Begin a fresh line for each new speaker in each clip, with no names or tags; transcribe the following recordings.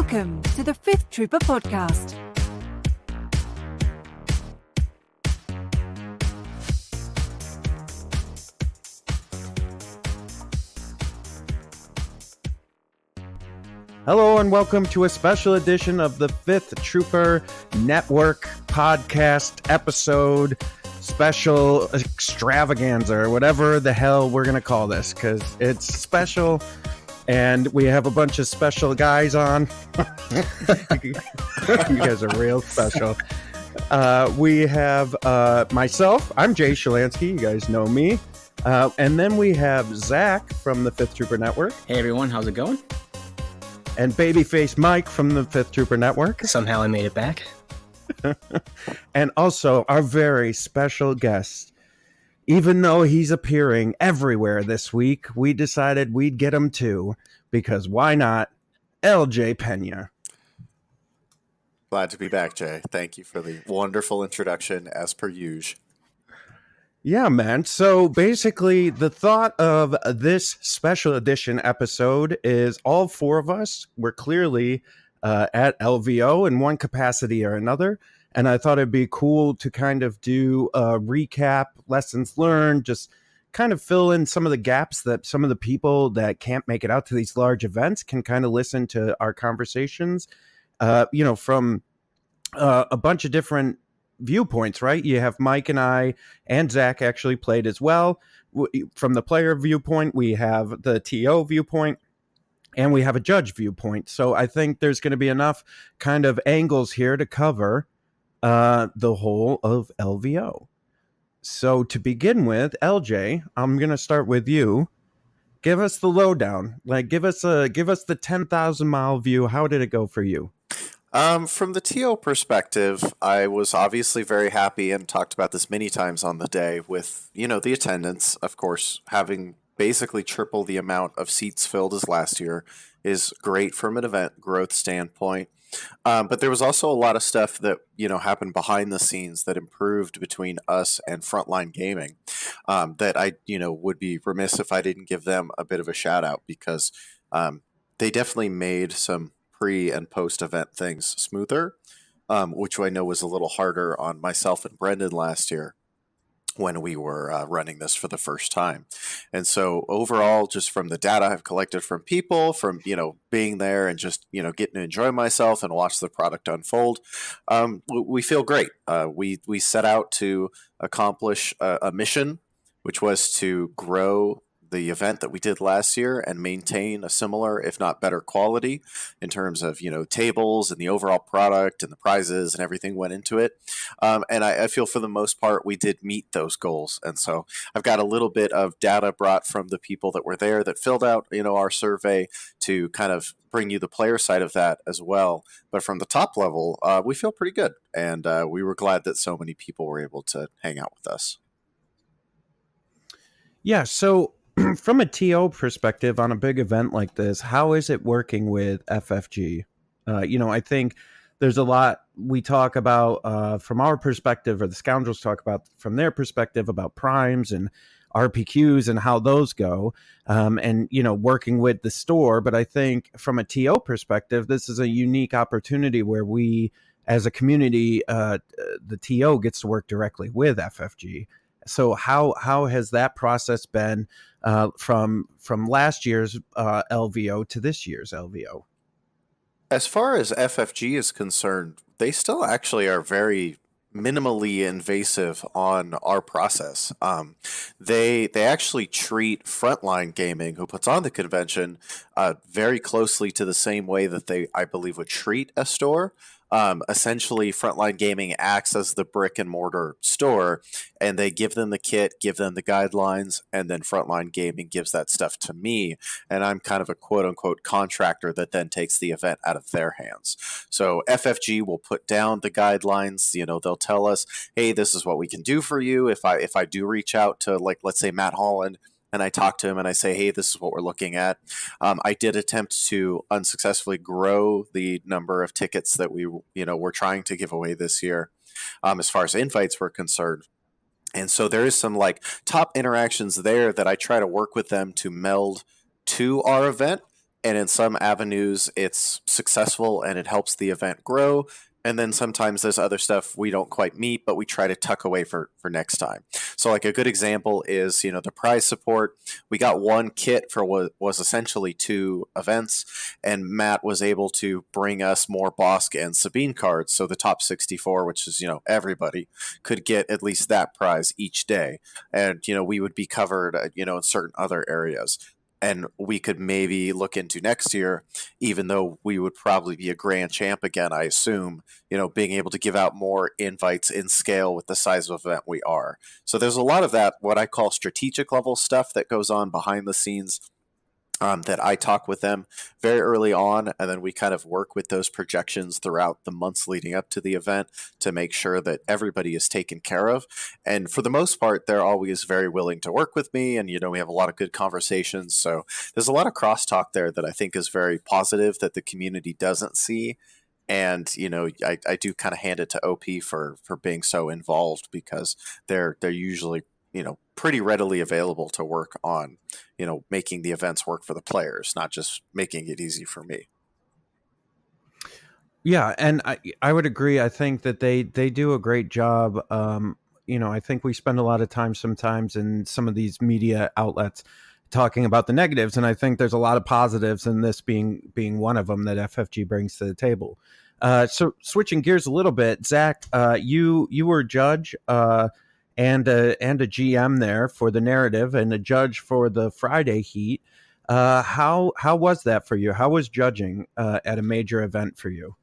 Welcome to the Fifth Trooper Podcast.
Hello and welcome to a special edition of the Fifth Trooper Network podcast episode, special extravaganza, or whatever the hell we're going to call this, because it's special and we have a bunch of special guys on. You guys are real special. We have myself, I'm Jay Shalansky, you guys know me. And then we have Zach from the Fifth Trooper Network.
Hey everyone, how's it going?
And Babyface Mike from the Fifth Trooper Network.
Somehow I made it back.
And also our very special guest. Even though he's appearing everywhere this week, we decided we'd get him too, because why not? LJ Pena.
Glad to be back, Jay. Thank you for the wonderful introduction, as per usual.
Yeah, man. So basically, the thought of this special edition episode is all four of us were clearly at LVO in one capacity or another. And I thought it'd be cool to kind of do a recap, lessons learned, just kind of fill in some of the gaps that some of the people that can't make it out to these large events can kind of listen to our conversations, from a bunch of different viewpoints, right? You have Mike and I and Zach actually played as well. From the player viewpoint, we have the TO viewpoint, and we have a judge viewpoint. So I think there's going to be enough kind of angles here to cover the whole of LVO. So to begin with, LJ, I'm going to start with you. Give us the lowdown. Like, give us the 10,000 mile view. How did it go for you?
From the TO perspective, I was obviously very happy and talked about this many times on the day with, the attendance, of course, having basically triple the amount of seats filled as last year is great from an event growth standpoint. But there was also a lot of stuff that, happened behind the scenes that improved between us and Frontline Gaming that I, would be remiss if I didn't give them a bit of a shout out, because they definitely made some pre and post event things smoother, which I know was a little harder on myself and Brendan last year when we were running this for the first time. And so overall, just from the data I've collected from people, from, being there and just, getting to enjoy myself and watch the product unfold, we feel great. We set out to accomplish a mission, which was to grow the event that we did last year and maintain a similar, if not better quality in terms of, tables and the overall product and the prizes and everything went into it. And I feel for the most part, we did meet those goals. And so I've got a little bit of data brought from the people that were there that filled out, our survey to kind of bring you the player side of that as well. But from the top level, we feel pretty good. And we were glad that so many people were able to hang out with us.
Yeah. So from a TO perspective on a big event like this, how is it working with FFG? I think there's a lot we talk about from our perspective, or the Scoundrels talk about from their perspective, about primes and RPQs and how those go, and, working with the store. But I think from a TO perspective, this is a unique opportunity where we, as a community, the TO gets to work directly with FFG. So how has that process been from last year's LVO to this year's LVO?
As far as FFG is concerned, they still actually are very minimally invasive on our process. They actually treat Frontline Gaming, who puts on the convention, very closely to the same way that they, I believe, would treat a store. Essentially, Frontline Gaming acts as the brick and mortar store, and they give them the kit, give them the guidelines, and then Frontline Gaming gives that stuff to me, and I'm kind of a quote-unquote contractor that then takes the event out of their hands. So FFG will put down the guidelines. They'll tell us, hey, this is what we can do for you. If I do reach out to, like, let's say Matt Holland, and I talk to him and I say, hey, this is what we're looking at. I did attempt to unsuccessfully grow the number of tickets that we, were trying to give away this year, as far as invites were concerned. And so there is some top interactions there that I try to work with them to meld to our event And in some avenues, it's successful and it helps the event grow. And then sometimes there's other stuff we don't quite meet, but we try to tuck away for next time. So, like a good example is, the prize support. We got one kit for what was essentially 2 events, and Matt was able to bring us more Bosk and Sabine cards. So the top 64, which is, everybody could get at least that prize each day. And, we would be covered, in certain other areas. And we could maybe look into next year, even though we would probably be a grand champ again, I assume, being able to give out more invites in scale with the size of event we are. So there's a lot of that, what I call strategic level stuff that goes on behind the scenes, that I talk with them very early on, and then we kind of work with those projections throughout the months leading up to the event to make sure that everybody is taken care of. And for the most part, they're always very willing to work with me, and we have a lot of good conversations. So there's a lot of crosstalk there that I think is very positive that the community doesn't see. And I do kind of hand it to OP for being so involved, because they're usually pretty readily available to work on, making the events work for the players, not just making it easy for me.
Yeah, and I would agree. I think that they do a great job. I think we spend a lot of time sometimes in some of these media outlets talking about the negatives, and I think there's a lot of positives, and this being one of them that FFG brings to the table. So switching gears a little bit, Zach, you were a judge and a GM there for the narrative, and a judge for the Friday heat. How was that for you? How was judging at a major event for you?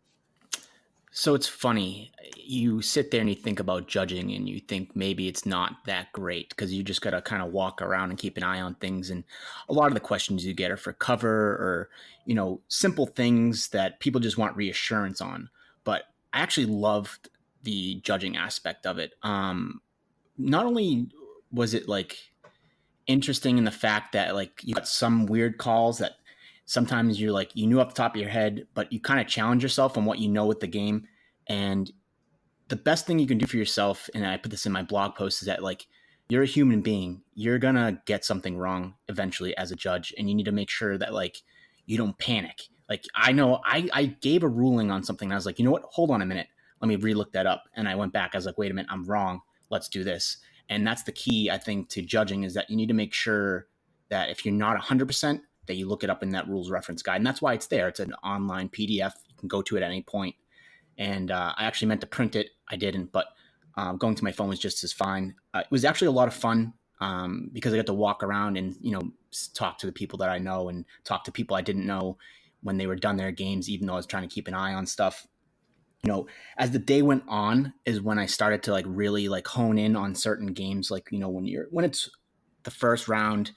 So it's funny. You sit there and you think about judging and you think maybe it's not that great because you just got to kind of walk around and keep an eye on things. And a lot of the questions you get are for cover or, simple things that people just want reassurance on. But I actually loved the judging aspect of it. Not only was it like interesting in the fact that like you got some weird calls that sometimes you're like, you knew off the top of your head, but you kind of challenge yourself on what you know with the game. And the best thing you can do for yourself, and I put this in my blog post, is that like you're a human being. You're gonna get something wrong eventually as a judge, and you need to make sure that like you don't panic. Like I know I gave a ruling on something and I was like, you know what, hold on a minute, let me relook that up. And I went back, I was like, wait a minute, I'm wrong, let's do this. And that's the key, I think, to judging, is that you need to make sure that if you're not 100%, that you look it up in that rules reference guide. And that's why it's there. It's an online PDF. You can go to it at any point. And I actually meant to print it. I didn't, but going to my phone was just as fine. It was actually a lot of fun because I got to walk around and, talk to the people that I know and talk to people I didn't know when they were done their games, even though I was trying to keep an eye on stuff. As the day went on is when I started to like really like hone in on certain games. Like, when it's the first round,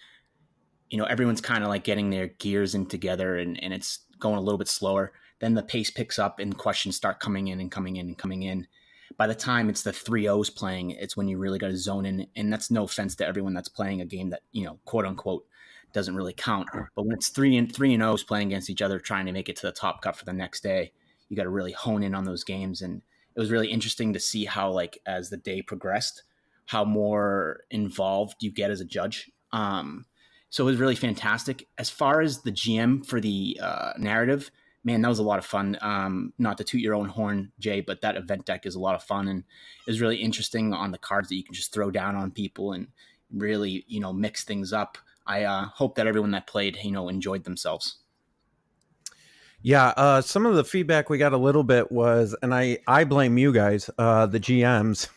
everyone's kind of like getting their gears in together and it's going a little bit slower. Then the pace picks up and questions start coming in and coming in and coming in. By the time it's the 3-0s playing, it's when you really got to zone in. And that's no offense to everyone that's playing a game that, quote unquote, doesn't really count. But when it's 3-0s playing against each other, trying to make it to the top cut for the next day, you got to really hone in on those games. And it was really interesting to see how, like, as the day progressed, how more involved you get as a judge. So it was really fantastic. As far as the GM for the narrative, man, that was a lot of fun. Not to toot your own horn, Jay, but that event deck is a lot of fun, and it was really interesting on the cards that you can just throw down on people and really, mix things up. I hope that everyone that played, enjoyed themselves.
Yeah, some of the feedback we got a little bit was, and I blame you guys, the GMs,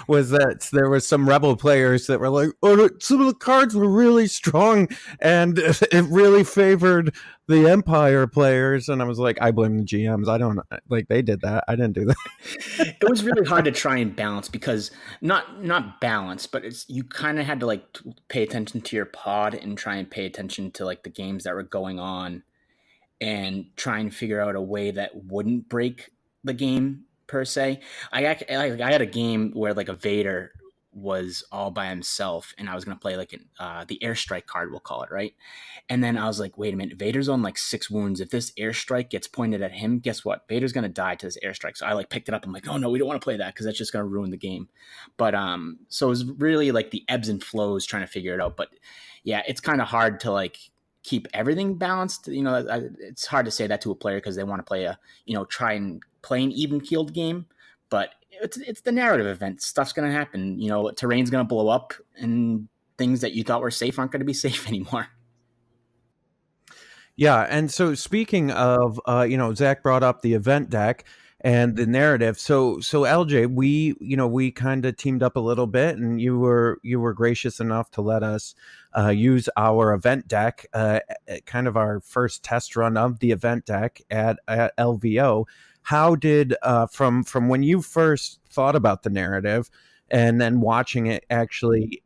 was that there was some Rebel players that were like, oh, some of the cards were really strong, and it really favored the Empire players. And I was like, I blame the GMs. I don't, like, they did that. I didn't do that.
It was really hard to try and balance, because not balance, but you kind of had to like pay attention to your pod and try and pay attention to like the games that were going on, and try and figure out a way that wouldn't break the game per se. I had a game where like a Vader was all by himself, and I was going to play like the airstrike card, we'll call it, right? And then I was like, wait a minute, Vader's on like 6 wounds. If this airstrike gets pointed at him, guess what? Vader's going to die to this airstrike. So I like picked it up. I'm like, oh no, we don't want to play that because that's just going to ruin the game. But so it was really like the ebbs and flows trying to figure it out. But yeah, it's kind of hard to like, keep everything balanced. It's hard to say that to a player because they want to play try and play an even keeled game, but it's the narrative event. Stuff's going to happen. Terrain's going to blow up, and things that you thought were safe aren't going to be safe anymore.
Yeah, and so speaking of, Zach brought up the event deck and the narrative. So LJ, we kind of teamed up a little bit, and you were gracious enough to let us use our event deck, kind of our first test run of the event deck at LVO. How did from when you first thought about the narrative, and then watching it actually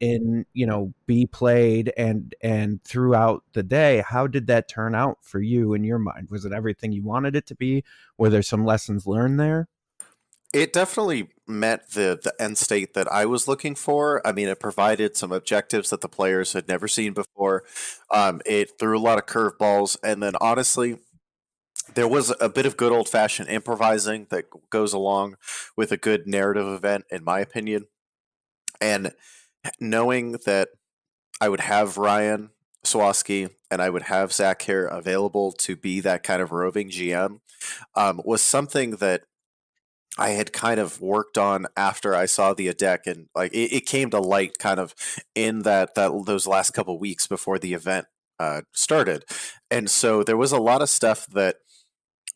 be played and throughout the day, how did that turn out for you in your mind? Was it everything you wanted it to be? Were there some lessons learned there?
It definitely met the end state that I was looking for. I mean, it provided some objectives that the players had never seen before. It threw a lot of curveballs, and then honestly, there was a bit of good old fashioned improvising that goes along with a good narrative event, in my opinion. And knowing that I would have Ryan Swaski and I would have Zach here available to be that kind of roving GM was something that I had kind of worked on after I saw the deck, and like it came to light kind of in that those last couple weeks before the event started. And so there was a lot of stuff that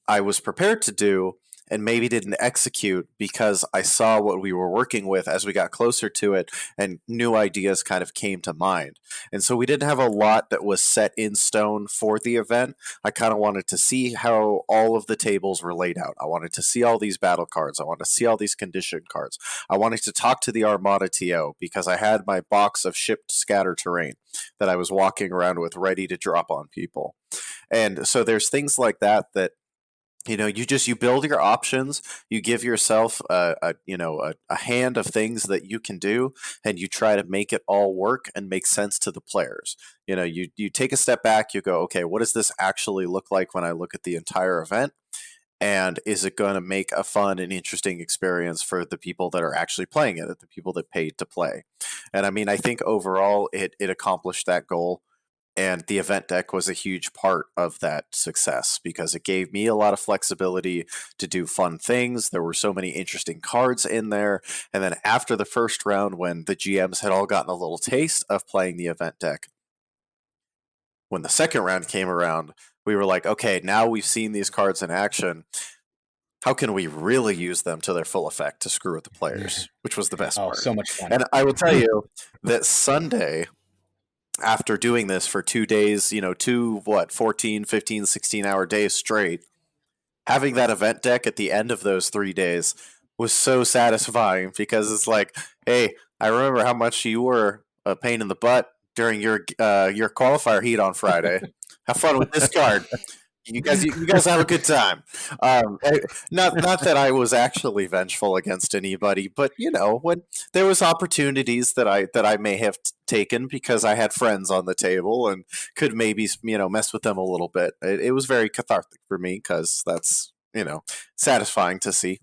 I was prepared to do and maybe didn't execute because I saw what we were working with as we got closer to it, and new ideas kind of came to mind. And so we didn't have a lot that was set in stone for the event. I kind of wanted to see how all of the tables were laid out. I wanted to see all these battle cards. I wanted to see all these condition cards. I wanted to talk to the Armada TO because I had my box of shipped scatter terrain that I was walking around with ready to drop on people. And so there's things like that you build your options, you give yourself a hand of things that you can do, and you try to make it all work and make sense to the players. You take a step back, you go, okay, what does this actually look like when I look at the entire event? And is it going to make a fun and interesting experience for the people that are actually playing it, the people that paid to play? And I mean, I think overall it accomplished that goal. And the event deck was a huge part of that success because it gave me a lot of flexibility to do fun things. There were so many interesting cards in there. And then after the first round, when the GMs had all gotten a little taste of playing the event deck, when the second round came around, we were like, okay, now we've seen these cards in action. How can we really use them to their full effect to screw with the players, which was the best part.
So much fun.
And I will tell you that Sunday, after doing this for 2 days, 14, 15, 16-hour days straight, having that event deck at the end of those 3 days was so satisfying because it's like, hey, I remember how much you were a pain in the butt during your qualifier heat on Friday. Have fun with this card. You guys have a good time. Not that I was actually vengeful against anybody, but when there was opportunities that I may have taken because I had friends on the table and could maybe mess with them a little bit. It was very cathartic for me because that's satisfying to see.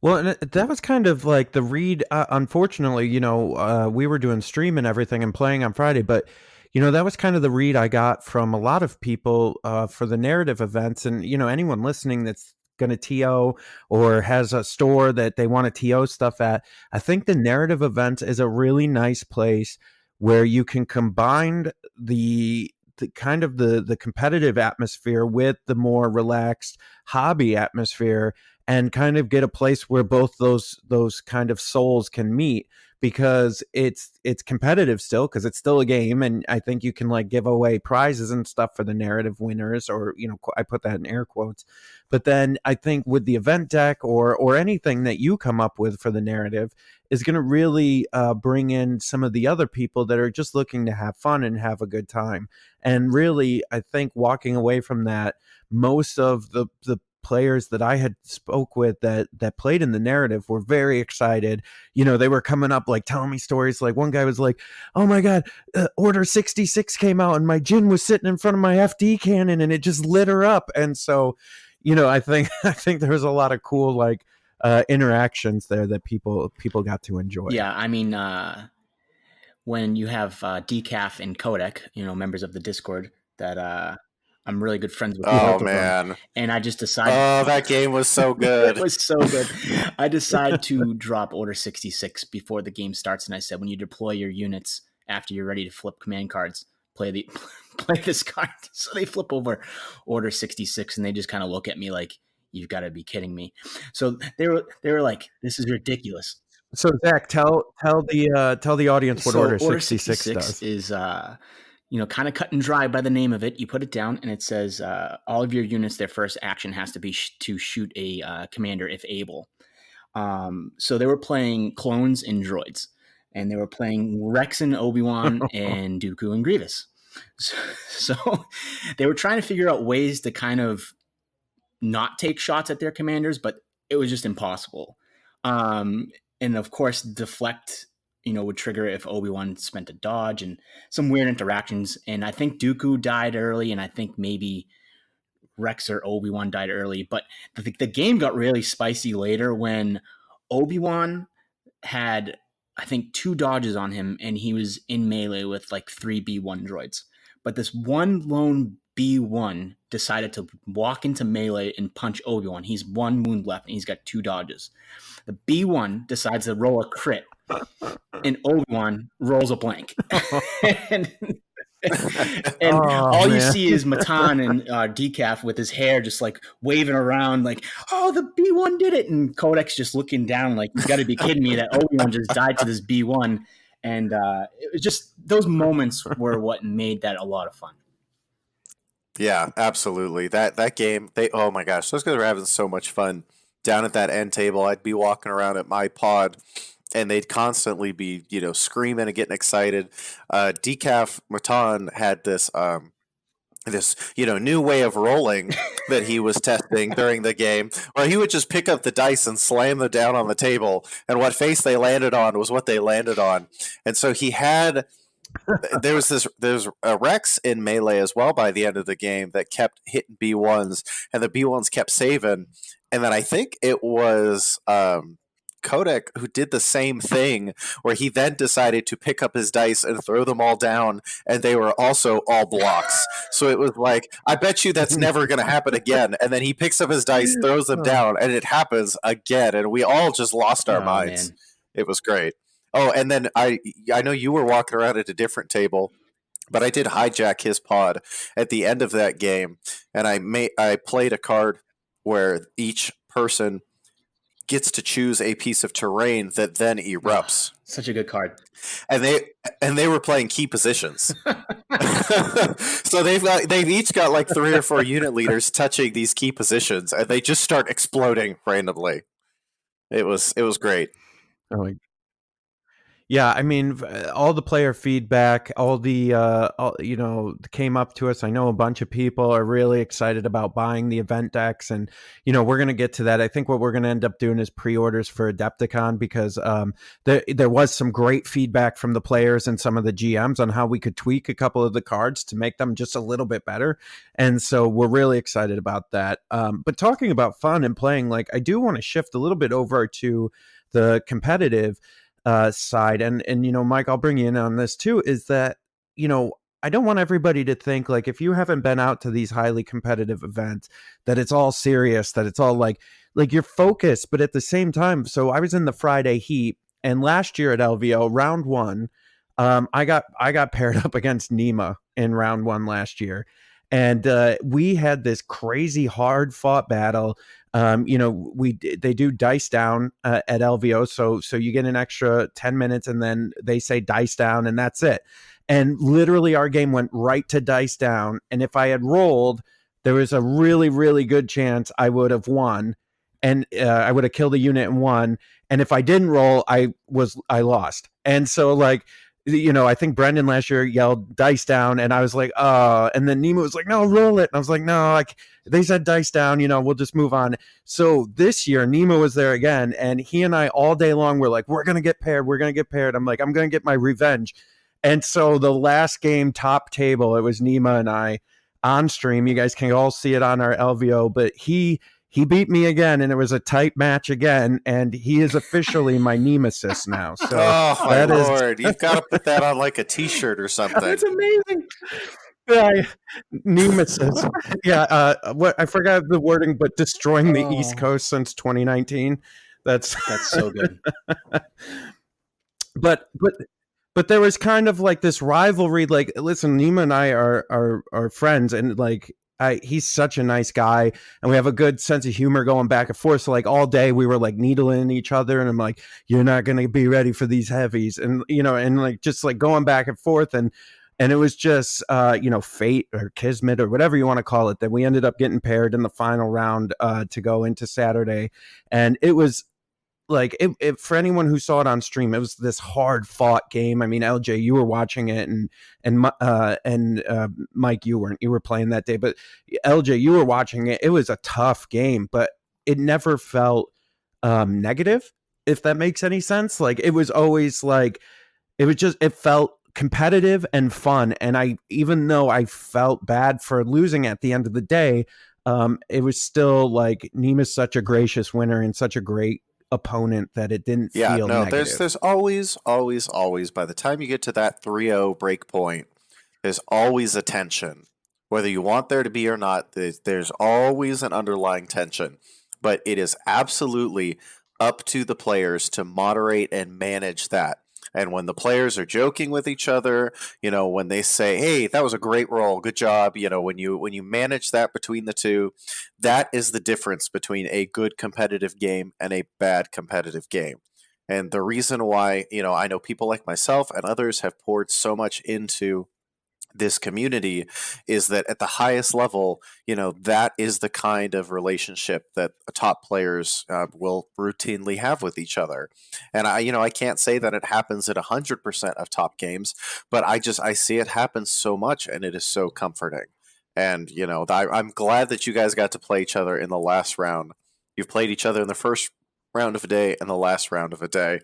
Well, and that was kind of like the read. Unfortunately, we were doing stream and everything and playing on Friday, but that was kind of the read I got from a lot of people for the narrative events. And, anyone listening that's going to TO or has a store that they want to TO stuff at, I think the narrative event is a really nice place where you can combine the kind of the competitive atmosphere with the more relaxed hobby atmosphere and kind of get a place where both those kind of souls can meet, because it's competitive still, because it's still a game, and I think you can like give away prizes and stuff for the narrative winners, or I put that in air quotes. But then I think with the event deck or anything that you come up with for the narrative is going to really bring in some of the other people that are just looking to have fun and have a good time. And really, I think walking away from that, most of the players that I had spoke with that played in the narrative were very excited. They were coming up like telling me stories. Like one guy was like, "Oh my God, Order 66 came out and my Jin was sitting in front of my FD cannon and it just lit her up." And so, I think there was a lot of cool like interactions there that people got to enjoy.
Yeah, I mean, when you have Decaf and Kodak, members of the Discord that I'm really good friends with both
Oh
of them.
man.
And I just decided.
Oh, that game was so good.
It was so good. I decided to drop Order 66 before the game starts, and I said, when you deploy your units after you're ready to flip command cards, play this card. So they flip over Order 66, and they just kind of look at me like, you've got to be kidding me. So they were like, this is ridiculous.
So Zach, tell the audience what Order 66 does.
Is kind of cut and dry by the name of it. You put it down, and it says all of your units, their first action has to be to shoot a commander if able. So they were playing clones and droids, and they were playing Rex and Obi-Wan and Dooku and Grievous. So they were trying to figure out ways to kind of not take shots at their commanders, but it was just impossible. And of course, deflect, would trigger if Obi-Wan spent a dodge and some weird interactions. And I think Dooku died early, and I think maybe Rex or Obi-Wan died early. But the game got really spicy later when Obi-Wan had, I think, 2 dodges on him, and he was in melee with like 3 B1 droids. But this one lone B1 decided to walk into melee and punch Obi-Wan. He's 1 wound left, and he's got 2 dodges. The B1 decides to roll a crit, and Obi-Wan rolls a blank. and all you see is Matan and Decaf with his hair just like waving around like, oh, the B1 did it. And Kodak's just looking down like, you got to be kidding me that Obi-Wan just died to this B1. And it was just, those moments were what made that a lot of fun.
Yeah, absolutely. That game, oh my gosh, those guys were having so much fun down at that end table. I'd be walking around at my pod, and they'd constantly be, screaming and getting excited. Decaf Matan had this new way of rolling that he was testing during the game, where he would just pick up the dice and slam them down on the table, and what face they landed on was what they landed on. And so he had there's a Rex in melee as well by the end of the game that kept hitting B1s, and the B1s kept saving. And then I think it was Kodak who did the same thing, where he then decided to pick up his dice and throw them all down, and they were also all blocks. So it was like, I bet you that's never going to happen again. And then he picks up his dice, throws them down, and it happens again, and we all just lost our minds. Man. It was great. Oh, and then I know you were walking around at a different table, but I did hijack his pod at the end of that game, and I played a card where each person gets to choose a piece of terrain that then erupts.
Such a good card.
And they were playing key positions. So they've each got like 3 or 4 unit leaders touching these key positions, and they just start exploding randomly. It was great.
Oh, yeah, I mean, all the player feedback, all came up to us. I know a bunch of people are really excited about buying the event decks, and we're going to get to that. I think what we're going to end up doing is pre-orders for Adepticon, because there was some great feedback from the players and some of the GMs on how we could tweak a couple of the cards to make them just a little bit better, and so we're really excited about that. But talking about fun and playing, like, I do want to shift a little bit over to the competitive side, and Mike, I'll bring you in on this too, is that I don't want everybody to think, like, if you haven't been out to these highly competitive events, that it's all serious, that it's all like you're focused. But at the same time, so I was in the Friday heat, and last year at LVO round 1, I got paired up against Nima in round 1 last year, and we had this crazy hard fought battle. They do dice down at LVO, so you get an extra 10 minutes, and then they say dice down, and that's it. And literally our game went right to dice down, and if I had rolled, there was a really, really good chance I would have won, and I would have killed a unit and won. And if I didn't roll, I lost. And so, like, I think Brendan last year yelled dice down, and I was like, oh, and then Nima was like, no, roll it. And I was like, no, they said dice down, we'll just move on. So this year Nima was there again, and he and I all day long were like, we're going to get paired. I'm like, I'm going to get my revenge. And so the last game, top table, it was Nima and I on stream. You guys can all see it on our LVO, but he he beat me again, and it was a tight match again, and he is officially my nemesis now. So
Oh my
that is
lord! You've got to put that on like a T-shirt or something.
that's amazing. Yeah, nemesis. Yeah, what I forgot the wording, but destroying the East Coast since 2019. That's
so good.
but there was kind of like this rivalry. Like, listen, Nima and I are friends, and like he's such a nice guy, and we have a good sense of humor going back and forth. So like all day we were like needling each other, and I'm like, you're not gonna be ready for these heavies, and and like just like going back and forth, and it was just fate or kismet or whatever you want to call it, that we ended up getting paired in the final round to go into Saturday, and it was like it for anyone who saw it on stream, it was this hard fought game. I mean, LJ, you were watching it, and Mike, you weren't. You were playing that day, but LJ, you were watching it. It was a tough game, but it never felt negative, if that makes any sense. Like, it was always like it felt competitive and fun. And even though I felt bad for losing at the end of the day, it was still like Nima's such a gracious winner and such a great opponent that it didn't feel negative.
There's always by the time you get to that 3-0 break point, there's always a tension. Whether you want there to be or not, there's always an underlying tension. But it is absolutely up to the players to moderate and manage that. And when the players are joking with each other, when they say, "Hey, that was a great roll, good job," when you manage that between the two, that is the difference between a good competitive game and a bad competitive game. And the reason why, I know people like myself and others have poured so much into this community is that at the highest level, that is the kind of relationship that top players will routinely have with each other. And I can't say that it happens at 100% of top games, but I see it happen so much, and it is so comforting. And I'm glad that you guys got to play each other in the last round. You've played each other in the first round of a day and the last round of a day,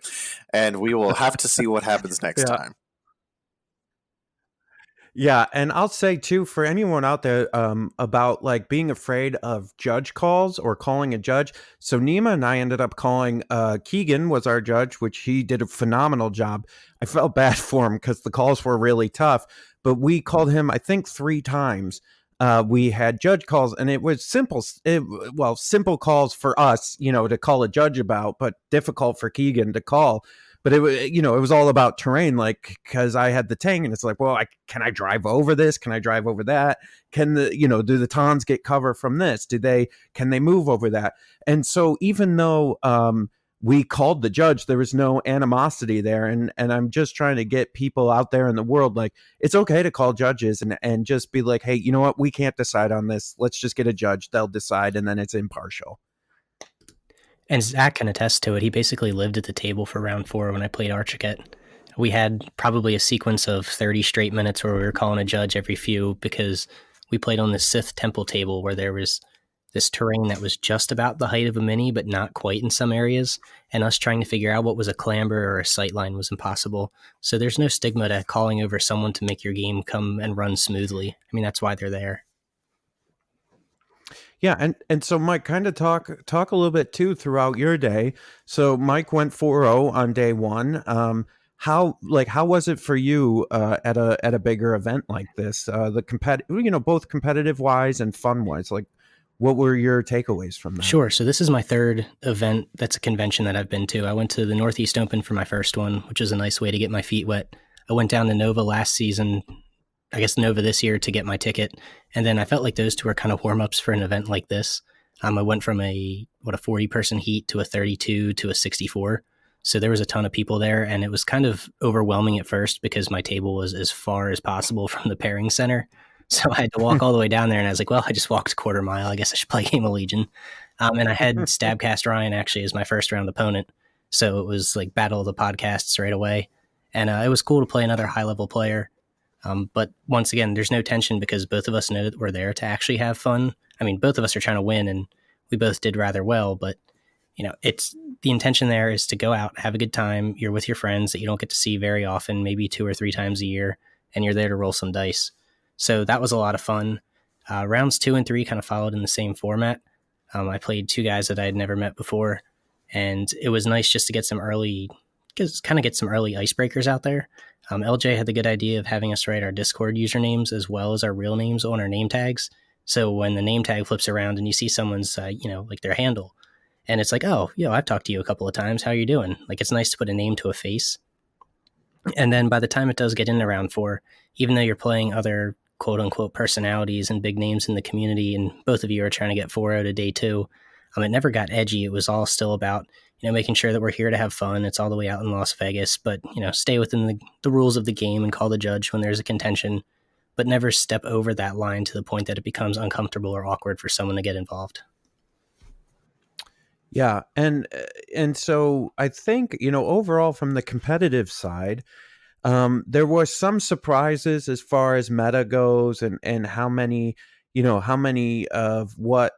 and we will have to see what happens next time.
Yeah, and I'll say too, for anyone out there, about like being afraid of judge calls or calling a judge. So Nima and I ended up calling Keegan was our judge, which he did a phenomenal job. I felt bad for him because the calls were really tough, but we called him, I think, 3 times. We had judge calls, and it was simple calls for us, to call a judge about, but difficult for Keegan to call. But it was all about terrain, like, because I had the tank, and it's like, well, can I drive over this? Can I drive over that? Can do the Tons get cover from this? Can they move over that? And so even though we called the judge, there was no animosity there. And I'm just trying to get people out there in the world, like, it's okay to call judges and just be like, hey, you know what? We can't decide on this. Let's just get a judge. They'll decide, and then it's impartial.
And Zach can attest to it. He basically lived at the table for round 4 when I played Archichet. We had probably a sequence of 30 straight minutes where we were calling a judge every few, because we played on the Sith temple table where there was this terrain that was just about the height of a mini, but not quite in some areas. And us trying to figure out what was a clamber or a sightline was impossible. So there's no stigma to calling over someone to make your game come and run smoothly. I mean, that's why they're there.
Yeah, and so Mike, kind of talk a little bit too throughout your day. So Mike went 4-0 on day 1. How was it for you at a bigger event like this? Both competitive wise and fun wise. Like, what were your takeaways from that?
Sure. So this is my 3rd event that's a convention that I've been to. I went to the Northeast Open for my first one, which is a nice way to get my feet wet. I went down to Nova last season, I guess Nova this year, to get my ticket. And then I felt like those two were kind of warm-ups for an event like this. I went from a 40-person heat to a 32 to a 64. So there was a ton of people there, and it was kind of overwhelming at first because my table was as far as possible from the pairing center. So I had to walk all the way down there, and I was like, well, I just walked a quarter mile. I guess I should play Game of Legion. And I had Stabcast Ryan actually as my first round opponent. So it was like battle of the podcasts right away. And it was cool to play another high-level player. But once again, there's no tension because both of us know that we're there to actually have fun. I mean, both of us are trying to win, and we both did rather well, but it's the intention there is to go out, have a good time. You're with your friends that you don't get to see very often, maybe 2 or 3 times a year, and you're there to roll some dice. So that was a lot of fun. Rounds 2 and 3 kind of followed in the same format. I played 2 guys that I had never met before, and it was nice just to get some early icebreakers out there. LJ had the good idea of having us write our Discord usernames as well as our real names on our name tags. So when the name tag flips around and you see someone's, like their handle, and it's like, oh, I've talked to you a couple of times. How are you doing? Like, it's nice to put a name to a face. And then by the time it does get into round 4, even though you're playing other quote unquote personalities and big names in the community, and both of you are trying to get 4 out of day 2, it never got edgy. It was all still about, making sure that we're here to have fun. It's all the way out in Las Vegas, but, stay within the rules of the game and call the judge when there's a contention, but never step over that line to the point that it becomes uncomfortable or awkward for someone to get involved.
Yeah, and so I think, overall from the competitive side, there were some surprises as far as meta goes, and how many of what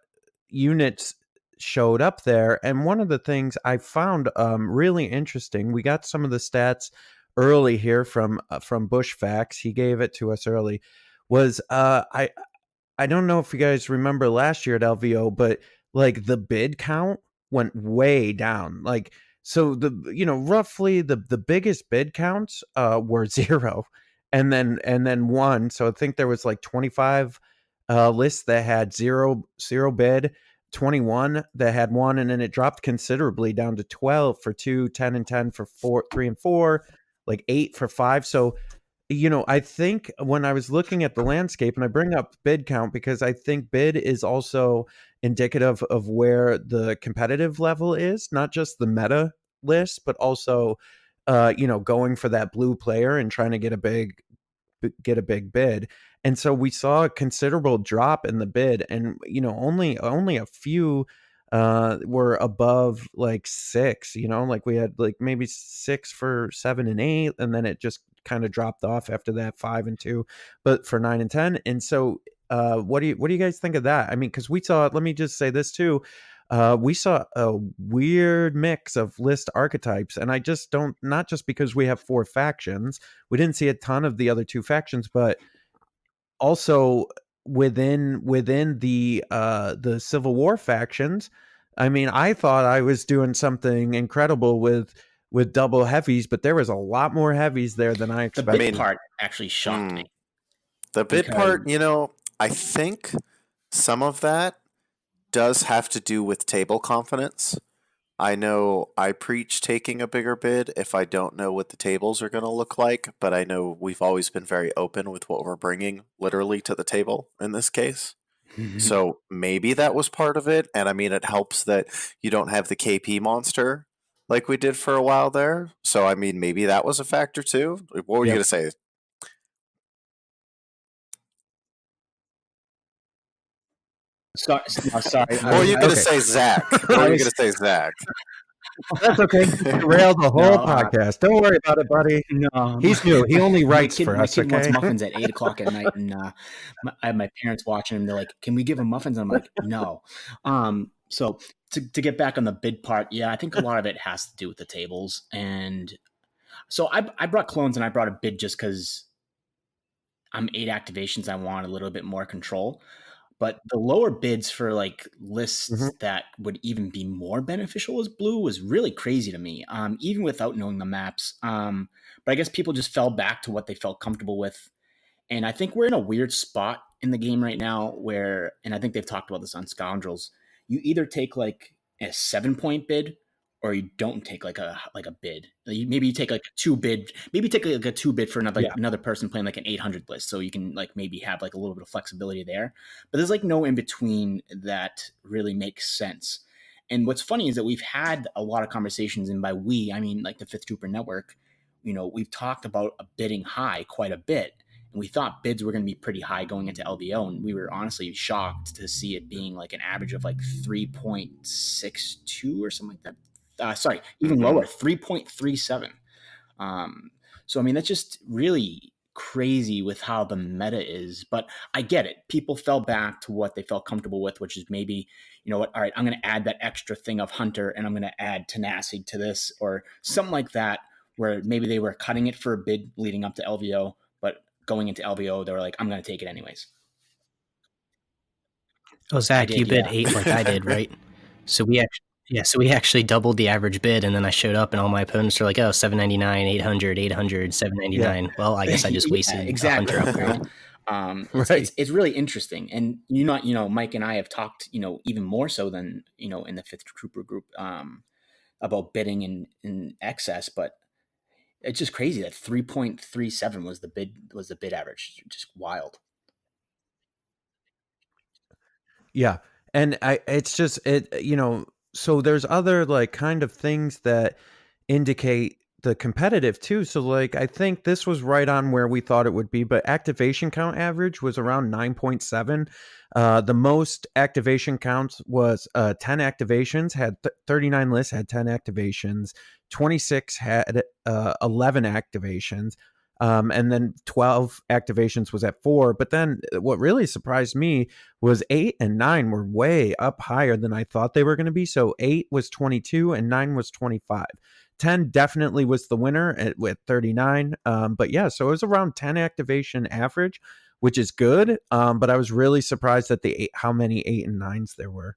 units showed up there. And one of the things I found really interesting, we got some of the stats early here from Bush Facts. He gave it to us early. Was I don't know if you guys remember last year at LVO, but like the bid count went way down. Like, so roughly the biggest bid counts were 0 and then 1. So I think there was like 25 lists that had zero bid, 21 that had 1, and then it dropped considerably down to 12 for 2, 10 and 10 for 4, 3 and 4, like 8 for 5. So I think when I was looking at the landscape, and I bring up bid count because I think bid is also indicative of where the competitive level is, not just the meta list, but also, going for that blue player and trying to get a big bid. And so we saw a considerable drop in the bid, and only a few were above like 6. Like we had like maybe 6 for 7 and 8, and then it just kind of dropped off after that, 5 and 2, but for 9 and 10. And so what do you guys think of that? I mean, because we saw, let me just say this too, we saw a weird mix of list archetypes, and I just don't, not just because we have 4 factions, we didn't see a ton of the other 2 factions, but also within the Civil War factions. I mean, I thought I was doing something incredible with double heavies, but there was a lot more heavies there than I
The
expected.
bid part actually shocked me.
The bid part, I think some of that does have to do with table confidence. I know I preach taking a bigger bid if I don't know what the tables are going to look like, but I know we've always been very open with what we're bringing literally to the table in this case. So maybe that was part of it. And I mean, it helps that you don't have the KP monster like we did for a while there. So, I mean, maybe that was a factor too. What were you going to say?
Sorry.
What were you going to say, Zach? What were you going to say, Zach?
That's okay. Derail the whole podcast. Don't worry about it, buddy.
No,
He's new. He only writes for us.
My kid wants
Okay.
muffins at 8:00 at night, and I have my parents watching him. They're like, "Can we give him muffins?" And I'm like, "No." So to get back on the bid part, yeah, I think a lot of it has to do with the tables, and so I brought clones and I brought a bid just because I'm 8 activations. I want a little bit more control. But the lower bids for like lists that would even be more beneficial as blue was really crazy to me, even without knowing the maps. But I guess people just fell back to what they felt comfortable with. And I think we're in a weird spot in the game right now where, and I think they've talked about this on Scoundrels, you either take like a 7-point bid or you don't take like a bid. Maybe you take like a 2 bid, maybe take like a 2 bid for another person playing like an 800 list. So you can like maybe have like a little bit of flexibility there, but there's like no in between that really makes sense. And what's funny is that we've had a lot of conversations, and by we, I mean like the Fifth Trooper Network, we've talked about a bidding high quite a bit. And we thought bids were going to be pretty high going into LVO, and we were honestly shocked to see it being like an average of like 3.62 or something like that. Sorry, even lower, 3.37. So, I mean, that's just really crazy with how the meta is. But I get it. People fell back to what they felt comfortable with, which is maybe, what, all right, I'm going to add that extra thing of Hunter, and I'm going to add Tenacity to this or something like that, where maybe they were cutting it for a bid leading up to LVO, but going into LVO, they were like, I'm going to take it anyways.
Oh, Zach,
did,
you bid
yeah.
8 like I did, right? So we actually doubled the average bid, and then I showed up, and all my opponents are like, "Oh, 799, 800, 800, 799." Well, I guess I just
Yeah,
wasted
exactly.
a upgrade.
Right.
It's really interesting, and Mike and I have talked, even more so than in the Fifth Trooper group, about bidding in excess, but it's just crazy that 3.37 was the bid average, just wild.
Yeah. And it's just, so there's other like kind of things that indicate the competitive too. So like, I think this was right on where we thought it would be, but activation count average was around 9.7. The most activation counts was 10 activations, had 39 lists, had 10 activations, 26 had 11 activations. And then 12 activations was at 4. But then what really surprised me was 8 and 9 were way up higher than I thought they were going to be. So 8 was 22 and 9 was 25. 10 definitely was the winner with 39. But yeah, so it was around 10 activation average, which is good. But I was really surprised at how many 8 and 9s there were.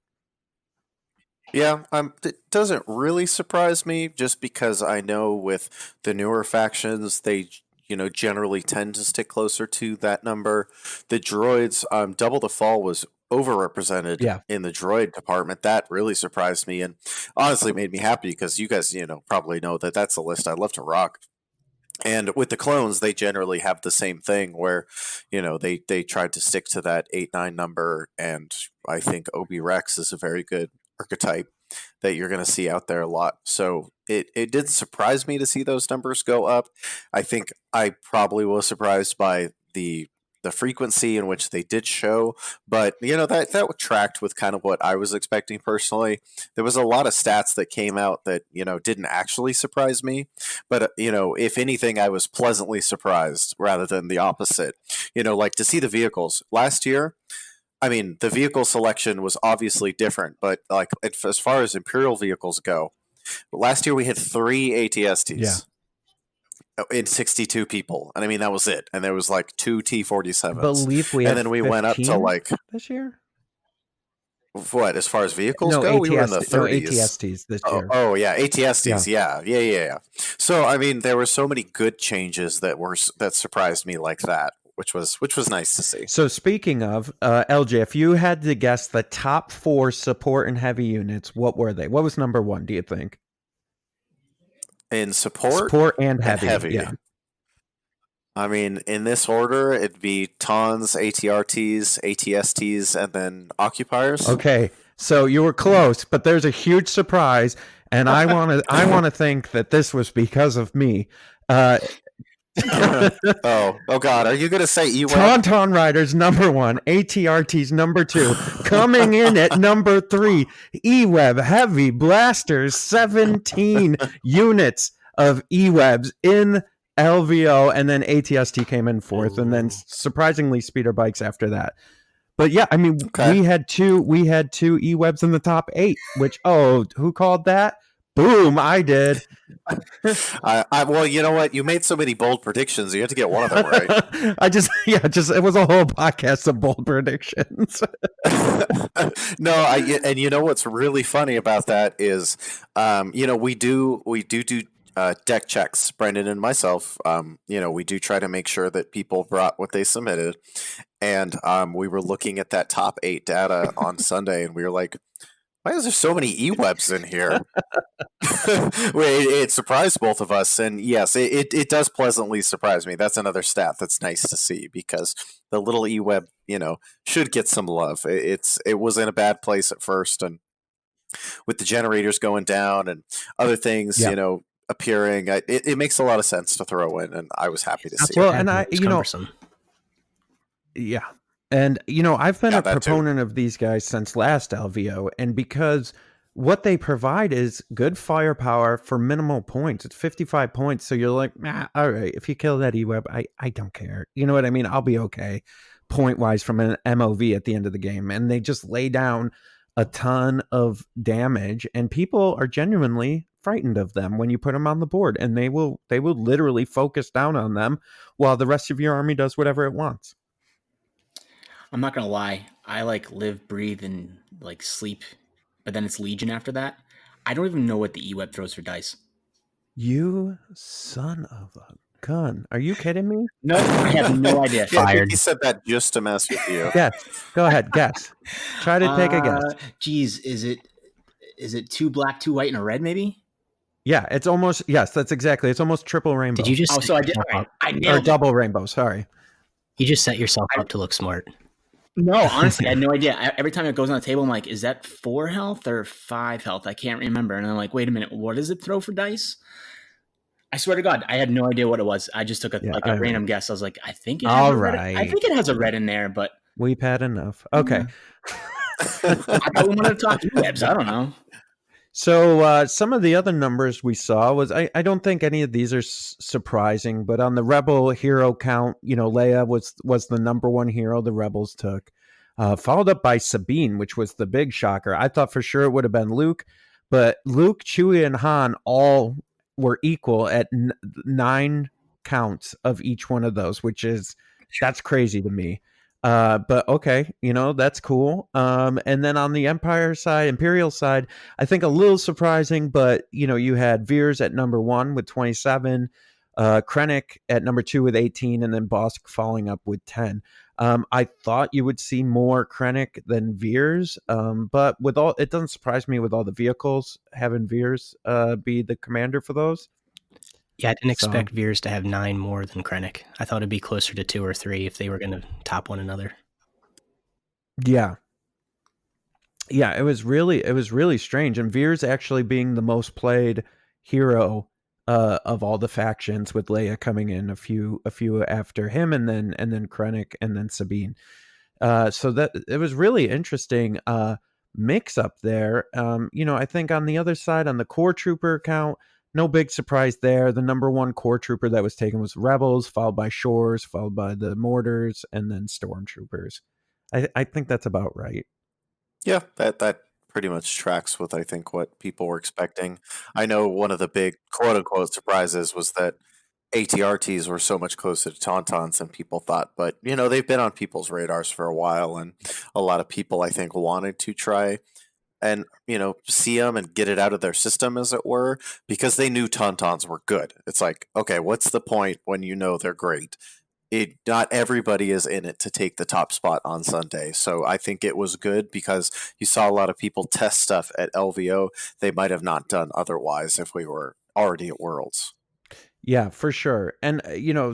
Yeah, it doesn't really surprise me just because I know with the newer factions, they generally tend to stick closer to that number. The droids, Double the Fall was overrepresented
Yeah.
in the droid department. That really surprised me and honestly made me happy because you guys, probably know that that's a list I love to rock. And with the clones, they generally have the same thing where, they tried to stick to that 8-9 number, and I think Obi Rex is a very good archetype that you're going to see out there a lot. So it didn't surprise me to see those numbers go up. I think I probably was surprised by the frequency in which they did show, but that tracked with kind of what I was expecting personally. There was a lot of stats that came out that didn't actually surprise me, but if anything, I was pleasantly surprised rather than the opposite. Like to see the vehicles last year. I mean, the vehicle selection was obviously different, but like as far as Imperial vehicles go, last year we had 3 ATSTs.
Yeah.
In 62 people, and I mean that was it. And there was like 2 T-47s.
I believe we
and
had
then we went up to like
this year.
What, as far as vehicles
No,
go? We were in the 30s.
No, ATSTs this year.
Oh yeah, ATSTs. Yeah. So I mean, there were so many good changes that surprised me like that, which was nice to see.
So speaking of LJ, if you had to guess the top 4 support and heavy units, what were they? What was number 1? Do you think?
In support
and heavy. Yeah.
I mean, in this order, it'd be Tons, ATRTs, ATSTs, and then occupiers.
Okay, so you were close, but there's a huge surprise, and I want to think that this was because of me.
Oh God! Are you going to say EWEB?
Tauntaun Riders number 1, ATRTs number 2, coming in at number 3. EWEB heavy blasters, 17 units of EWEBs in LVO, and then ATST came in 4th, and then surprisingly speeder bikes after that. But yeah, I mean, we had two EWEBs in the top 8, which who called that? Boom, I did.
Well, you know what? You made so many bold predictions. You have to get one of them right.
It was a whole podcast of bold predictions.
No, and you know what's really funny about that is, we do deck checks, Brendan and myself. We do try to make sure that people brought what they submitted, and we were looking at that top 8 data on Sunday, and we were like, why is there so many EWEBs in here? It surprised both of us, and yes, it does pleasantly surprise me. That's another stat that's nice to see because the little EWEB, should get some love. It was in a bad place at first, and with the generators going down and other things, appearing, it makes a lot of sense to throw in, and I was happy to see.
Well,
it.
and yeah. And, I've been a proponent of these guys since last LVO, and because what they provide is good firepower for minimal points. It's 55 points, so you're like, all right, if you kill that EWEB, I don't care. You know what I mean? I'll be okay point-wise from an MOV at the end of the game. And they just lay down a ton of damage, and people are genuinely frightened of them when you put them on the board, and they will literally focus down on them while the rest of your army does whatever it wants.
I'm not gonna lie. I like live, breathe, and like sleep, but then it's Legion after that. I don't even know what the E-Web throws for dice.
You son of a gun. Are you kidding me?
No, I have no idea.
Yeah, I think
Fired.
he said that just to mess with you.
Guess. Go ahead. Guess. Try to take a guess.
Geez, is it 2 black, 2 white, and a red? Maybe.
Yeah, it's almost, yes, that's exactly. It's almost triple rainbow.
Did you just
Oh,
set
so I did.
yourself
All right,
up?
I
or
nailed it.
double rainbow? Sorry.
You just set yourself up to look smart.
No, honestly, I had no idea. Every time it goes on the table, I'm like, is that 4 health or 5 health? I can't remember. And I'm like, wait a minute, what does it throw for dice? I swear to God, I had no idea what it was. I just took a random guess. I was like, I think it has
All
a red.
right.
I think it has a red in there, but
We've had enough. Okay.
I thought we wanted to talk webs. I don't know.
So some of the other numbers we saw was I don't think any of these are surprising, but on the Rebel hero count, Leia was the number one hero the Rebels took, followed up by Sabine, which was the big shocker. I thought for sure it would have been Luke, but Luke, Chewie, and Han all were equal at 9 counts of each one of those, that's crazy to me. But okay, that's cool. And then on the Imperial side, I think a little surprising, but you had Veers at number 1 with 27, Krennic at number 2 with 18, and then Bosk following up with 10. I thought you would see more Krennic than Veers, but it doesn't surprise me with all the vehicles having Veers be the commander for those.
Yeah, I didn't expect Veers to have 9 more than Krennic. I thought it'd be closer to 2 or 3 if they were going to top one another.
Yeah. Yeah, it was really strange. And Veers actually being the most played hero of all the factions, with Leia coming in a few after him, and then Krennic, and then Sabine. So that it was really interesting mix up there. I think on the other side, on the core trooper count, no big surprise there. The number 1 core trooper that was taken was Rebels, followed by Shores, followed by the Mortars, and then Stormtroopers. I think that's about right.
Yeah, that pretty much tracks with, I think, what people were expecting. I know one of the big quote-unquote surprises was that ATRTs were so much closer to Tauntauns than people thought, but they've been on people's radars for a while, and a lot of people, I think, wanted to try and see them and get it out of their system, as it were, because they knew Tauntauns were good. It's like, okay, what's the point when they're great? Not everybody is in it to take the top spot on Sunday. So I think it was good because you saw a lot of people test stuff at LVO they might have not done otherwise if we were already at Worlds.
Yeah, for sure. And,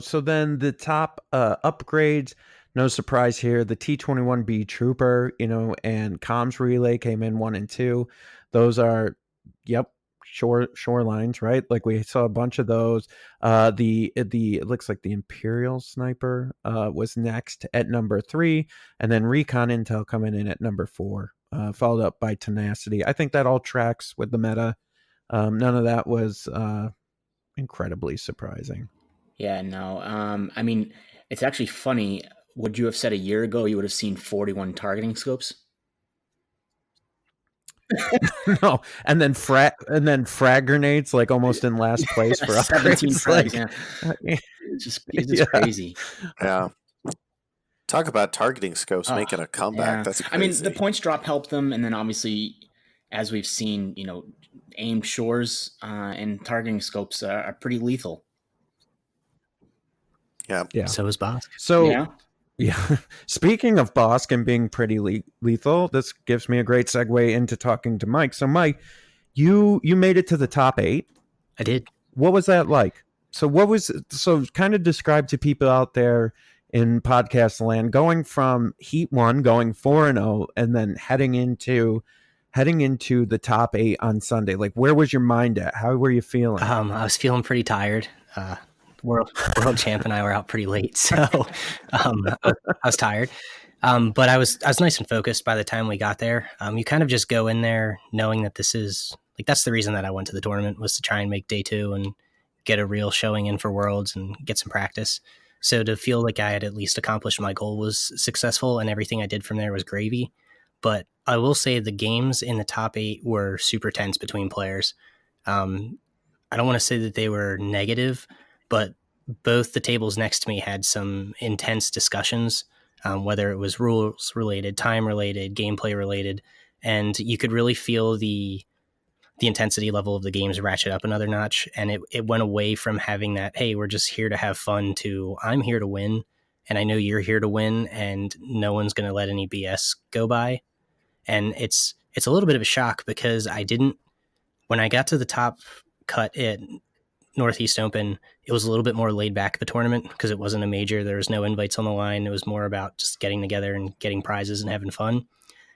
so then the top upgrades, no surprise here. The T-21B Trooper, and Comms Relay came in 1 and 2. Those are, shorelines, right? Like we saw a bunch of those. It looks like the Imperial Sniper was next at number 3, and then Recon Intel coming in at number 4, followed up by Tenacity. I think that all tracks with the meta. None of that was incredibly surprising.
Yeah, no. I mean, it's actually funny. Would you have said a year ago you would have seen 41 targeting scopes?
No, and then frag grenades, like almost in last place for
17
upgrades.
frags. Yeah. It's just crazy.
Yeah. Talk about targeting scopes making a comeback.
Yeah.
That's crazy.
I mean, the points drop helped them, and then obviously, as we've seen, aimed shores and targeting scopes are pretty lethal.
Yeah.
So is Bosk.
So yeah. Speaking of Bosk and being pretty lethal, this gives me a great segue into talking to Mike. So Mike, you made it to the top 8.
I did.
What was that like? So kind of describe to people out there in podcast land, going from Heat 1, going 4-0, and then heading into the top 8 on Sunday. Like, where was your mind at? How were you feeling?
I was feeling pretty tired. World champ and I were out pretty late, so I was tired. But I was nice and focused by the time we got there. You kind of just go in there knowing that this is that's the reason that I went to the tournament, was to try and make day 2 and get a real showing in for Worlds and get some practice. So to feel like I had at least accomplished my goal was successful, and everything I did from there was gravy. But I will say the games in the top 8 were super tense between players. I don't want to say that they were negative, but both the tables next to me had some intense discussions whether it was rules related, time related, gameplay related, and you could really feel the intensity level of the games ratchet up another notch. And it went away from having that, hey, we're just here to have fun, to I'm here to win, and I know you're here to win, and no one's going to let any BS go by. And it's a little bit of a shock, because when I got to the top cut at Northeast Open, it was a little bit more laid back, the tournament, because it wasn't a major. There was no invites on the line. It was more about just getting together and getting prizes and having fun.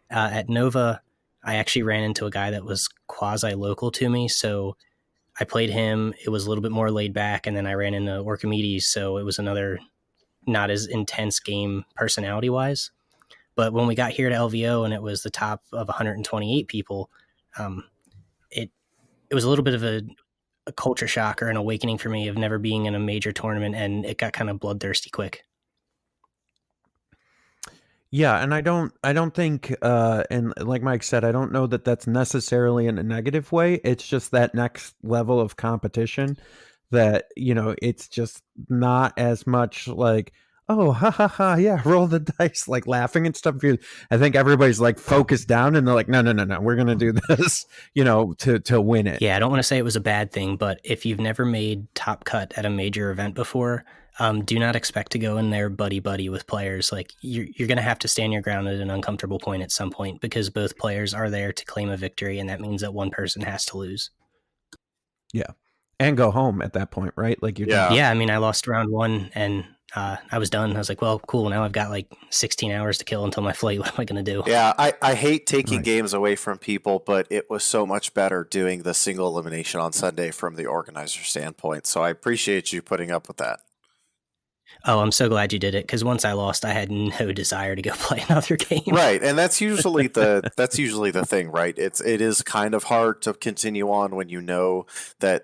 At Nova, I actually ran into a guy that was quasi local to me, so I played him. It was a little bit more laid back, and then I ran into Orchimedes, so it was another not as intense game personality wise. But when we got here to LVO and it was the top of 128 people, it was a little bit of a culture shock, or an awakening for me, of never being in a major tournament, and it got kind of bloodthirsty quick.
Yeah, and I don't think, and like Mike said, I don't know that that's necessarily in a negative way. It's just that next level of competition that, it's just not as much like, oh, ha ha ha, yeah, roll the dice, like laughing and stuff. I think everybody's like focused down, and they're like, no, we're gonna do this, to win it.
Yeah, I don't want to say it was a bad thing, but if you've never made top cut at a major event before, do not expect to go in there buddy with players. Like, you're going to have to stand your ground at an uncomfortable point at some point, because both players are there to claim a victory, and that means that one person has to lose.
Yeah, and go home at that point, right? Like, you're done.
Yeah. I mean, I lost round one, and I was done. I was like, well, cool. Now I've got like 16 hours to kill until my flight. What am I going to do?
Yeah, I hate taking games away from people, but it was so much better doing the single elimination on Sunday from the organizer standpoint. So I appreciate you putting up with that.
Oh, I'm so glad you did it, because once I lost, I had no desire to go play another game.
Right, and that's usually the thing, right? It is kind of hard to continue on when you know that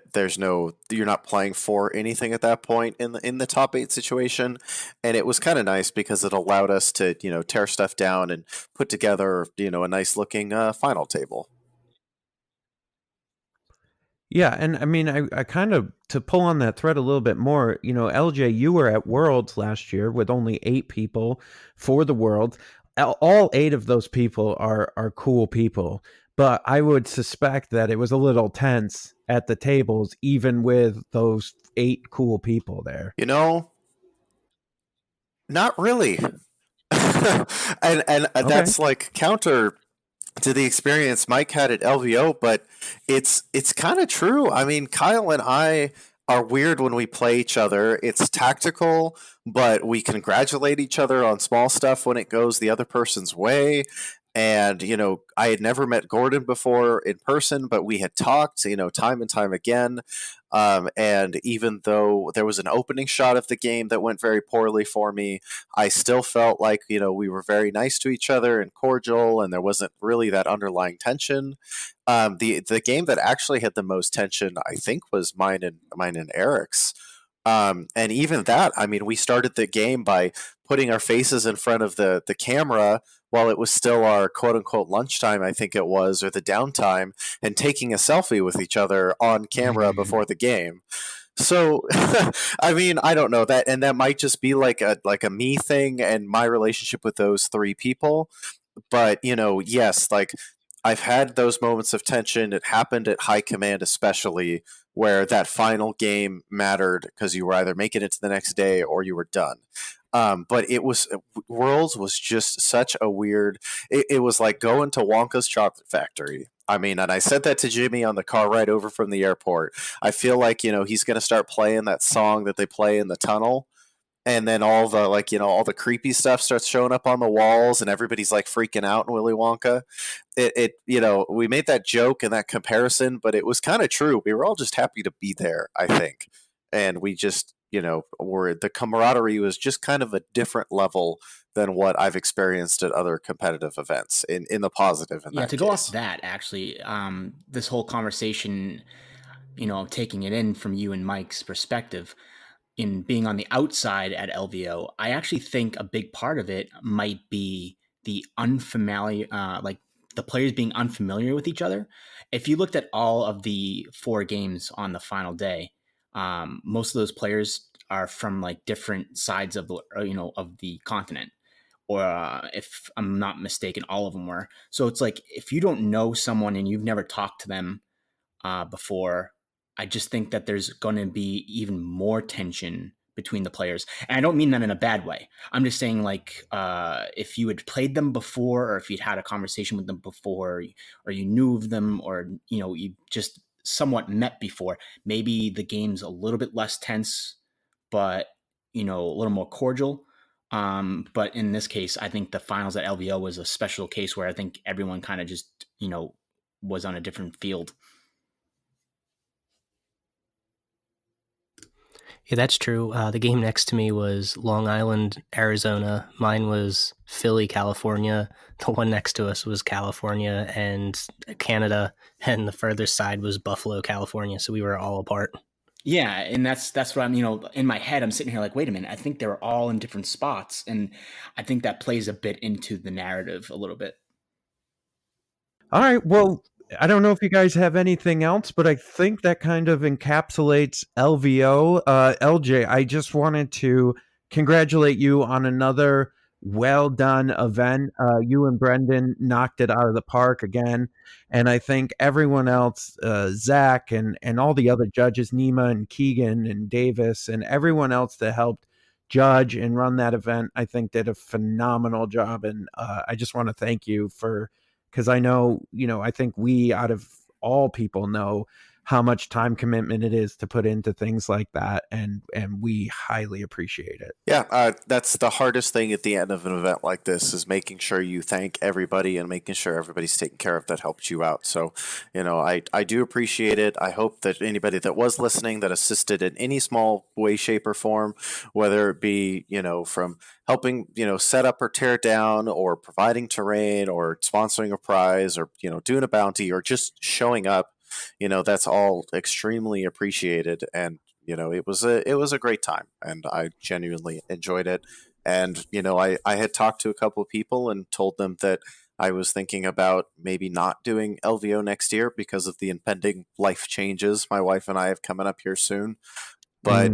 you're not playing for anything at that point in the top 8 situation. And it was kind of nice because it allowed us to tear stuff down and put together a nice looking final table.
Yeah, and I mean, I kind of, to pull on that thread a little bit more, LJ, you were at Worlds last year with only 8 people for the World. All 8 of those people are cool people, but I would suspect that it was a little tense at the tables, even with those 8 cool people there.
Not really. and
Okay.
That's like counter to the experience Mike had at LVO, but it's kind of true. I mean, Kyle and I are weird when we play each other. It's tactical, but we congratulate each other on small stuff when it goes the other person's way. And, I had never met Gordon before in person, but we had talked, time and time again. And even though there was an opening shot of the game that went very poorly for me, I still felt like, we were very nice to each other and cordial, and there wasn't really that underlying tension. The game that actually had the most tension, I think, was mine and Eric's. And even that, I mean, we started the game by putting our faces in front of the camera while it was still our quote unquote lunchtime, I think it was, or the downtime, and taking a selfie with each other on camera before the game. So, I mean, I don't know that, and that might just be like a me thing and my relationship with those 3 people. But yes, like, I've had those moments of tension. It happened at high command, especially, where that final game mattered because you were either making it to the next day or you were done. But Worlds was just such a weird. It was like going to Wonka's chocolate factory. I mean, and I said that to Jimmy on the car ride over from the airport. I feel like he's going to start playing that song that they play in the tunnel. And then all the all the creepy stuff starts showing up on the walls, and everybody's like freaking out in Willy Wonka. We made that joke and that comparison, but it was kind of true. We were all just happy to be there, I think, and we just the camaraderie was just kind of a different level than what I've experienced at other competitive events in the positive.
Go off that, actually, this whole conversation, taking it in from you and Mike's perspective, in being on the outside at LVO, I actually think a big part of it might be the unfamiliar, like the players being unfamiliar with each other. If you looked at all of the 4 games on the final day, most of those players are from like different sides of the continent. or if I'm not mistaken, all of them were. So it's like, if you don't know someone and you've never talked to them before, I just think that there's going to be even more tension between the players. And I don't mean that in a bad way. I'm just saying, like, if you had played them before, or if you'd had a conversation with them before, or you knew of them, or, you know, you just somewhat met before, maybe the game's a little bit less tense, but, you know, a little more cordial. But in this case, I think the finals at LVO was a special case where I think everyone kind of just, you know, was on a different field.
Yeah, that's true. The game next to me was Long Island, Arizona. Mine was Philly, California. The one next to us was California and Canada, and the furthest side was Buffalo, California. So we were all apart.
Yeah, and that's what I'm, you know, in my head, I'm sitting here like, wait a minute, I think they're all in different spots, and I think that plays a bit into the narrative a little bit.
All right, well, I don't know if you guys have anything else, but I think that kind of encapsulates LVO. LJ, I just wanted to congratulate you on another well done event. You and Brendan knocked it out of the park again. And I think everyone else, Zach and all the other judges, Nima and Keegan and Davis and everyone else that helped judge and run that event, I think did a phenomenal job. And I just want to thank you for, because I know, you know, I think we out of all people know how much time commitment it is to put into things like that. And we highly appreciate it.
Yeah, that's the hardest thing at the end of an event like this, is making sure you thank everybody and making sure everybody's taken care of that helped you out. So, you know, I do appreciate it. I hope that anybody that was listening that assisted in any small way, shape, or form, whether it be, you know, from helping, you know, set up or tear down, or providing terrain, or sponsoring a prize, or, you know, doing a bounty, or just showing up, you know, that's all extremely appreciated. And, you know, it was a great time, and I genuinely enjoyed it. And, you know, I had talked to a couple of people and told them that I was thinking about maybe not doing LVO next year because of the impending life changes my wife and I have coming up here soon. But,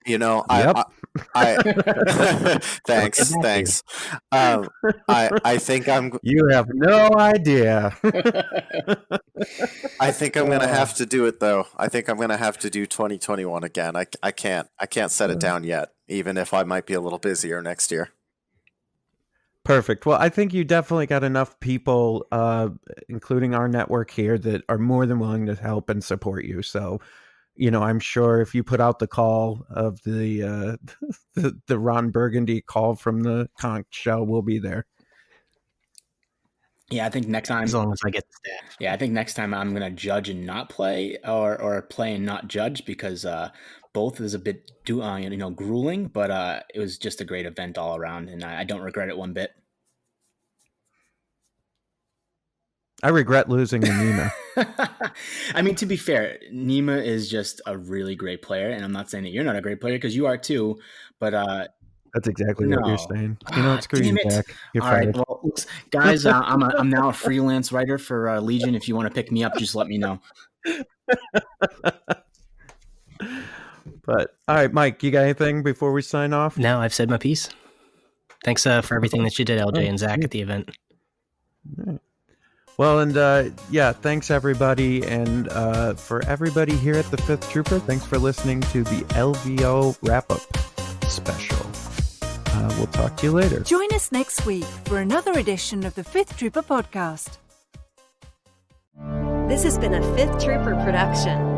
you know,
Yep.
I thanks. I think
You have no idea.
I think I'm gonna have to do it, though. I think I'm gonna have to do 2021 again. I can't set it down yet, even if I might be a little busier next year.
Perfect. Well, I think you definitely got enough people, including our network here, that are more than willing to help and support you. So, you know, I'm sure if you put out the call of the the Ron Burgundy call from the conch shell, we'll be there.
Yeah, I think next time,
As long as I get the staff.
yeah, I think next time I'm gonna judge and not play, or play and not judge, because both is a bit you know, grueling, but it was just a great event all around, and I don't regret it one bit.
I regret losing to Nima.
I mean, to be fair, Nima is just a really great player, and I'm not saying that you're not a great player, because you are too. But
That's exactly what you're saying. You know, screw
damn
you,
it.
Zach. You're
All
fired.
right, well, guys, I'm now a freelance writer for Legion. If you want to pick me up, just let me know.
But all right, Mike, you got anything before we sign off?
No, I've said my piece. Thanks for everything that you did, LJ and Zach, at the event.
All right. Well, and yeah, thanks everybody. And for everybody here at the Fifth Trooper, thanks for listening to the LVO wrap-up special. We'll talk to you later.
Join us next week for another edition of the Fifth Trooper podcast.
This has been a Fifth Trooper production.